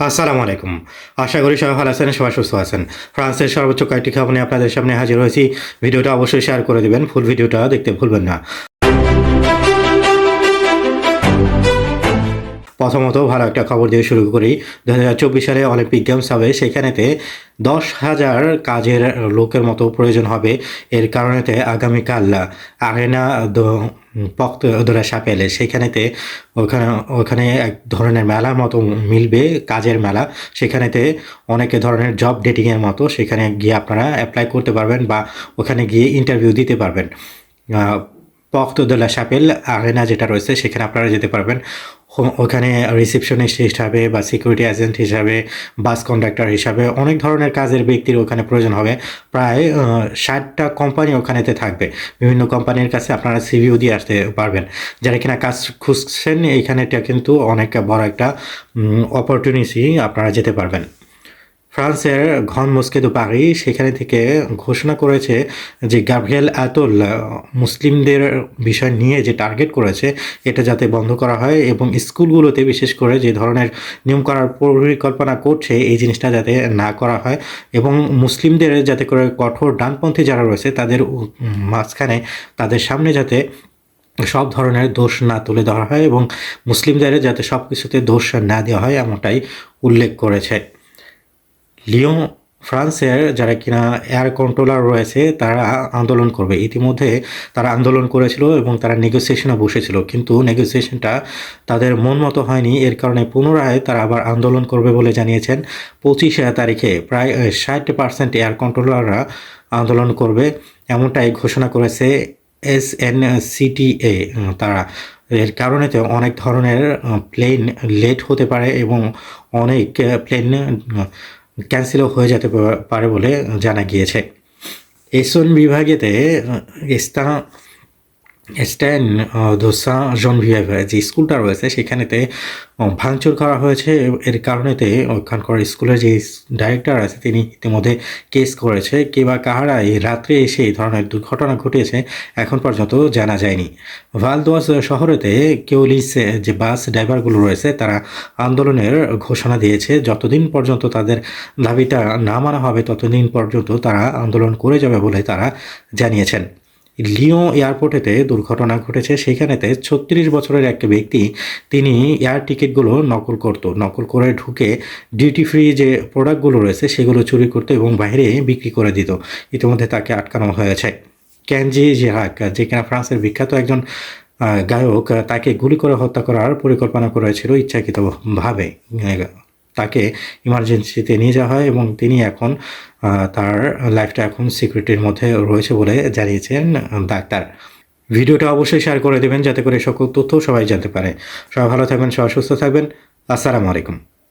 আসসালামু আলাইকুম। আশা করি সবাই ভালো আছেন, সবাই সুস্থ আছেন। ফ্রান্সের সর্বোচ্চ কয়েকটি খবর নিয়ে আপনাদের সামনে হাজির হয়েছি। ভিডিওটা অবশ্যই শেয়ার করে দিবেন। ফুল ভিডিওটা দেখতে ভুলবেন না। প্রথমত ভালো একটা খবর দিয়ে শুরু করি। 2024 সালে অলিম্পিক গেমস হবে, সেখানেতে 10,000 কাজের লোকের মতো প্রয়োজন হবে। এর কারণেতে আগামীকাল আরেনা পক্ত দোলা সাপেলে সেখানেতে ওখানে ওখানে এক ধরনের মেলার মতো মিলবে, কাজের মেলা। সেখানেতে অনেক ধরনের জব ডেটিংয়ের মতো সেখানে গিয়ে আপনারা অ্যাপ্লাই করতে পারবেন বা ওখানে গিয়ে ইন্টারভিউ দিতে পারবেন। পক্ত দোলা সাপেল আরেনা যেটা রয়েছে সেখানে আপনারা যেতে পারবেন। ওখানে রিসেপশনিস্ট হিসাবে বা সিকিউরিটি এজেন্ট হিসাবে, বাস কন্ডাক্টর হিসাবে অনেক ধরনের কাজের ব্যক্তির ওখানে প্রয়োজন হবে। প্রায় 60টা কোম্পানি ওখানেতে থাকবে। বিভিন্ন কোম্পানির কাছে আপনারা সিভিও দিয়ে আসতে পারবেন। যারা কিনা কাজ খুঁজছেন এইখানেটা কিন্তু অনেক বড় একটা অপরচুনিটি, আপনারা যেতে পারবেন। ফ্রান্সের ঘন মস্কে দু পারি সেখানে থেকে ঘোষণা করেছে যে গাব্রিয়েল আতোল মুসলিমদের বিষয় নিয়ে যে টার্গেট করেছে এটা যাতে বন্ধ করা হয় এবং স্কুলগুলোতে বিশেষ করে যে ধরনের নিয়ম করার পরিকল্পনা করছে এই জিনিসটা যাতে না করা হয় এবং মুসলিমদের যাতে করে কঠোর ডানপন্থী যারা রয়েছে তাদের মাঝখানে তাদের সামনে যাতে সব ধরনের দোষ না তুলে ধরা হয় এবং মুসলিমদের যাতে সব কিছুতে দোষ না দেওয়া হয় এমনটাই উল্লেখ করেছে। লিয়ন ফ্রান্সের যারা কিনা এয়ার কন্ট্রোলার রয়েছে তারা আন্দোলন করবে। ইতিমধ্যে তারা আন্দোলন করেছিল এবং তারা নেগোসিয়েশনে বসেছিল, কিন্তু নেগোসিয়েশনটা তাদের মন মতো হয়নি। এর কারণে পুনরায় তারা আবার আন্দোলন করবে বলে জানিয়েছেন। 25 তারিখে প্রায় 60% এয়ার কন্ট্রোলাররা আন্দোলন করবে এমনটাই ঘোষণা করেছে SNCTA। তারা এর কারণেতে অনেক ধরনের প্লেন লেট হতে পারে এবং অনেক প্লেন ক্যান্সেলও হয়ে যেতে পারে বলে জানা গিয়েছে। এসন বিভাগেতে স্থান স্ট্যান দোসা জনভিয়েভ যে স্কুলটা রয়েছে সেখানেতে ভাঙচুর করা হয়েছে। এর কারণেতে ওখানকার স্কুলের যে ডাইরেক্টর আছে তিনি ইতিমধ্যে কেস করেছে। কে বা কাহারা এই রাত্রে এসে এই ধরনের দুর্ঘটনা ঘটেছে এখন পর্যন্ত জানা যায়নি। ভালদোয়াস শহরেতে কেউলিস যে বাস ড্রাইভারগুলো রয়েছে তারা আন্দোলনের ঘোষণা দিয়েছে। যতদিন পর্যন্ত তাদের দাবিটা না মানা হবে ততদিন পর্যন্ত তারা আন্দোলন করে যাবে বলে তারা জানিয়েছেন। লিয়ন এয়ারপোর্টেতে দুর্ঘটনা ঘটেছে। সেখানেতে 36 বছরের এক ব্যক্তি তিনি এয়ার টিকিটগুলো নকল করে ঢুকে ডিউটি ফ্রি যে প্রোডাক্টগুলো রয়েছে সেগুলো চুরি করতো এবং বাইরে বিক্রি করে দিত। ইতিমধ্যে তাকে আটকানো হয়েছে। ক্যানজি জিরাক যে কিনা ফ্রান্সের বিখ্যাত একজন গায়ক, তাকে গুলি করে হত্যা করার পরিকল্পনা করেছিল ইচ্ছাকৃতভাবে। তাকে ইমার্জেন্সিতে নিয়ে যাওয়া হয় এবং তিনি এখন তার লাইফটা এখন সিকিউরিটির মধ্যে রয়েছে বলে জানিয়েছেন ডাক্তার। ভিডিওটা অবশ্যই শেয়ার করে দেবেন যাতে করে সকল তথ্য সবাই জানতে পারে। সবাই ভালো থাকবেন, সবাই সুস্থ থাকবেন। আসসালামু আলাইকুম।